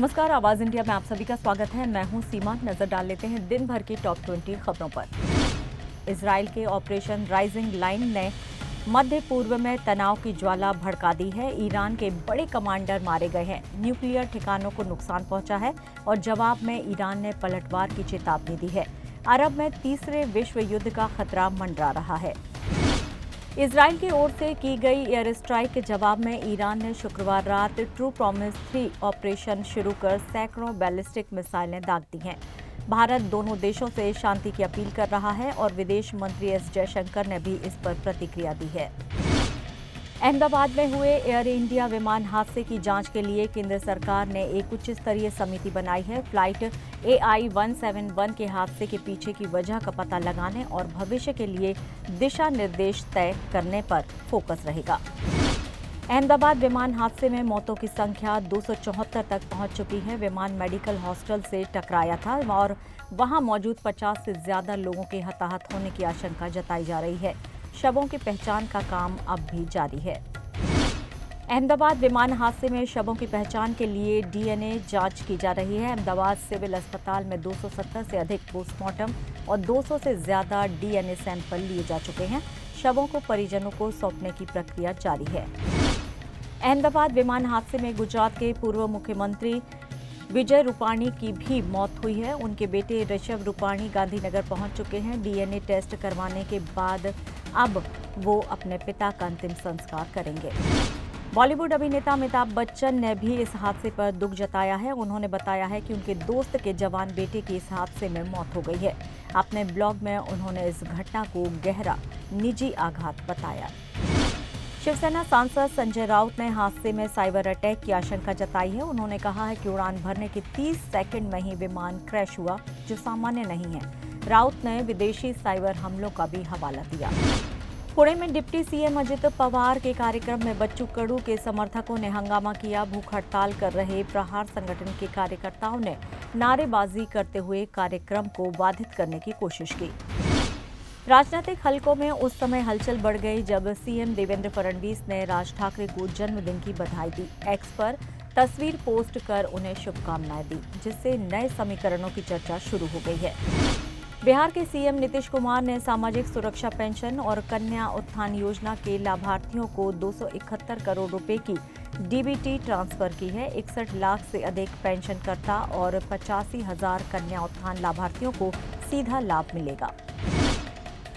नमस्कार, आवाज इंडिया में आप सभी का स्वागत है। मैं हूं सीमा। नजर डाल लेते हैं दिन भर की टॉप 20 खबरों पर। इजराइल के ऑपरेशन राइजिंग लाइन ने मध्य पूर्व में तनाव की ज्वाला भड़का दी है। ईरान के बड़े कमांडर मारे गए हैं। न्यूक्लियर ठिकानों को नुकसान पहुंचा है और जवाब में ईरान ने पलटवार की चेतावनी दी है। अरब में तीसरे विश्व युद्ध का खतरा मंडरा रहा है। इजराइल की ओर से की गई एयर स्ट्राइक के जवाब में ईरान ने शुक्रवार रात ट्रू प्रॉमिस 3 ऑपरेशन शुरू कर सैकड़ों बैलिस्टिक मिसाइलें दाग दी हैं। भारत दोनों देशों से शांति की अपील कर रहा है और विदेश मंत्री एस जयशंकर ने भी इस पर प्रतिक्रिया दी है। अहमदाबाद में हुए एयर इंडिया विमान हादसे की जांच के लिए केंद्र सरकार ने एक उच्च स्तरीय समिति बनाई है। फ्लाइट AI 171 के हादसे के पीछे की वजह का पता लगाने और भविष्य के लिए दिशा निर्देश तय करने पर फोकस रहेगा। अहमदाबाद विमान हादसे में मौतों की संख्या 274 तक पहुंच चुकी है। विमान मेडिकल हॉस्टल से टकराया था और वहां मौजूद 50 से ज्यादा लोगों के हताहत होने की आशंका जताई जा रही है। शवों की पहचान का काम अब भी जारी है। अहमदाबाद विमान हादसे में शवों की पहचान के लिए DNA जांच की जा रही है। अहमदाबाद सिविल अस्पताल में 270 से अधिक पोस्टमार्टम और 200 से ज्यादा DNA सैंपल लिए जा चुके हैं। शवों को परिजनों को सौंपने की प्रक्रिया जारी है। अहमदाबाद विमान हादसे में गुजरात के पूर्व मुख्यमंत्री विजय रूपाणी की भी मौत हुई है। उनके बेटे ऋषभ रूपाणी गांधीनगर पहुंच चुके हैं। DNA टेस्ट करवाने के बाद अब वो अपने पिता का अंतिम संस्कार करेंगे। बॉलीवुड अभिनेता अमिताभ बच्चन ने भी इस हादसे पर दुख जताया है। उन्होंने बताया है कि उनके दोस्त के जवान बेटे की इस हादसे में मौत हो गई है। अपने ब्लॉग में उन्होंने इस घटना को गहरा निजी आघात बताया। शिवसेना सांसद संजय राउत ने हादसे में साइबर अटैक की आशंका जताई है। उन्होंने कहा है कि उड़ान भरने के 30 सेकंड में ही विमान क्रैश हुआ, जो सामान्य नहीं है। राउत ने विदेशी साइबर हमलों का भी हवाला दिया। पुणे में डिप्टी सीएम अजित पवार के कार्यक्रम में बच्चू कडू के समर्थकों ने हंगामा किया। भूख हड़ताल कर रहे प्रहार संगठन के कार्यकर्ताओं ने नारेबाजी करते हुए कार्यक्रम को बाधित करने की कोशिश की। राजनीतिक हलकों में उस समय हलचल बढ़ गई जब सीएम देवेंद्र फडणवीस ने राज ठाकरे को जन्मदिन की बधाई दी। एक्स पर तस्वीर पोस्ट कर उन्हें शुभकामनाएं दी, जिससे नए समीकरणों की चर्चा शुरू हो गई है। बिहार के सीएम नीतीश कुमार ने सामाजिक सुरक्षा पेंशन और कन्या उत्थान योजना के लाभार्थियों को 271 करोड़ रुपए की डीबीटी ट्रांसफर की है। 61 लाख से अधिक पेंशनकर्ता और 85,000 कन्या उत्थान लाभार्थियों को सीधा लाभ मिलेगा।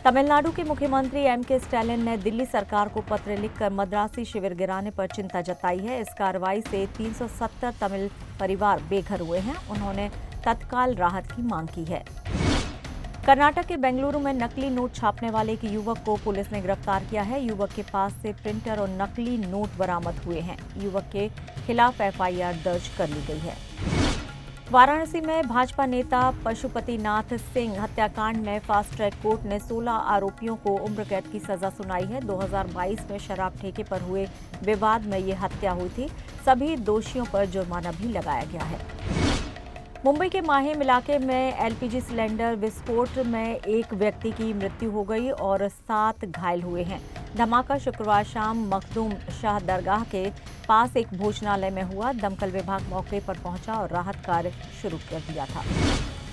तमिलनाडु के मुख्यमंत्री M.K. स्टैलिन ने दिल्ली सरकार को पत्र लिखकर मद्रासी शिविर गिराने पर चिंता जताई है। इस कार्रवाई से 370 तमिल परिवार बेघर हुए हैं। उन्होंने तत्काल राहत की मांग की है। कर्नाटक के बेंगलुरु में नकली नोट छापने वाले एक युवक को पुलिस ने गिरफ्तार किया है। युवक के पास से प्रिंटर और नकली नोट बरामद हुए हैं। युवक के खिलाफ FIR दर्ज कर ली गई है। वाराणसी में भाजपा नेता पशुपतिनाथ सिंह हत्याकांड में फास्ट ट्रैक कोर्ट ने 16 आरोपियों को उम्र कैद की सजा सुनाई है। 2022 में शराब ठेके पर हुए विवाद में ये हत्या हुई थी। सभी दोषियों पर जुर्माना भी लगाया गया है। मुंबई के माहिम इलाके में LPG सिलेंडर विस्फोट में एक व्यक्ति की मृत्यु हो गई और 7 घायल हुए हैं। धमाका शुक्रवार शाम मखदूम शाह दरगाह के पास एक भोजनालय में हुआ। दमकल विभाग मौके पर पहुंचा और राहत कार्य शुरू कर दिया था।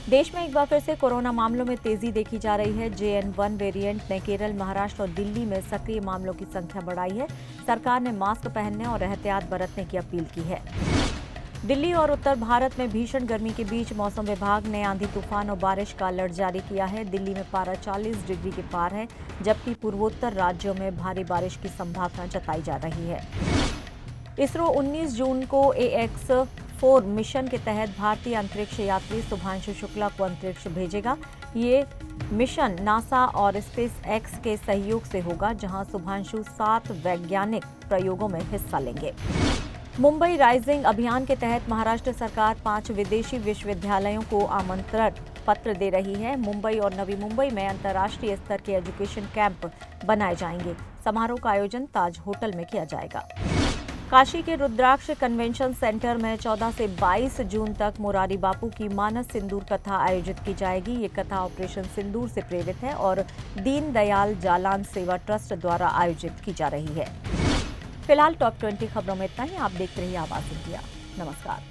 देश में एक बार फिर से कोरोना मामलों में तेजी देखी जा रही है। JN.1 वेरिएंट ने केरल, महाराष्ट्र और दिल्ली में सक्रिय मामलों की संख्या बढ़ाई है। सरकार ने मास्क पहनने और एहतियात बरतने की अपील की है। दिल्ली और उत्तर भारत में भीषण गर्मी के बीच मौसम विभाग ने आंधी तूफान और बारिश का अलर्ट जारी किया है। दिल्ली में पारा 40 डिग्री के पार है, जबकि पूर्वोत्तर राज्यों में भारी बारिश की संभावना जताई जा रही है। इसरो 19 जून को AX-4 मिशन के तहत भारतीय अंतरिक्ष यात्री शुभांशु शुक्ला को अंतरिक्ष भेजेगा। ये मिशन नासा और SpaceX के सहयोग से होगा, जहां शुभांशु 7 वैज्ञानिक प्रयोगों में हिस्सा लेंगे। मुंबई राइजिंग अभियान के तहत महाराष्ट्र सरकार 5 विदेशी विश्वविद्यालयों को आमंत्रण पत्र दे रही है। मुंबई और नवी मुंबई में अंतर्राष्ट्रीय स्तर के एजुकेशन कैंप बनाए जाएंगे। समारोह का आयोजन ताज होटल में किया जाएगा। काशी के रुद्राक्ष कन्वेंशन सेंटर में 14 से 22 जून तक मुरारी बापू की मानस सिंदूर कथा आयोजित की जाएगी। ये कथा ऑपरेशन सिंदूर से प्रेरित है और दीनदयाल जालान सेवा ट्रस्ट द्वारा आयोजित की जा रही है। फिलहाल टॉप 20 खबरों में इतना ही। आप देखते रहिए आवाज इंडिया। नमस्कार।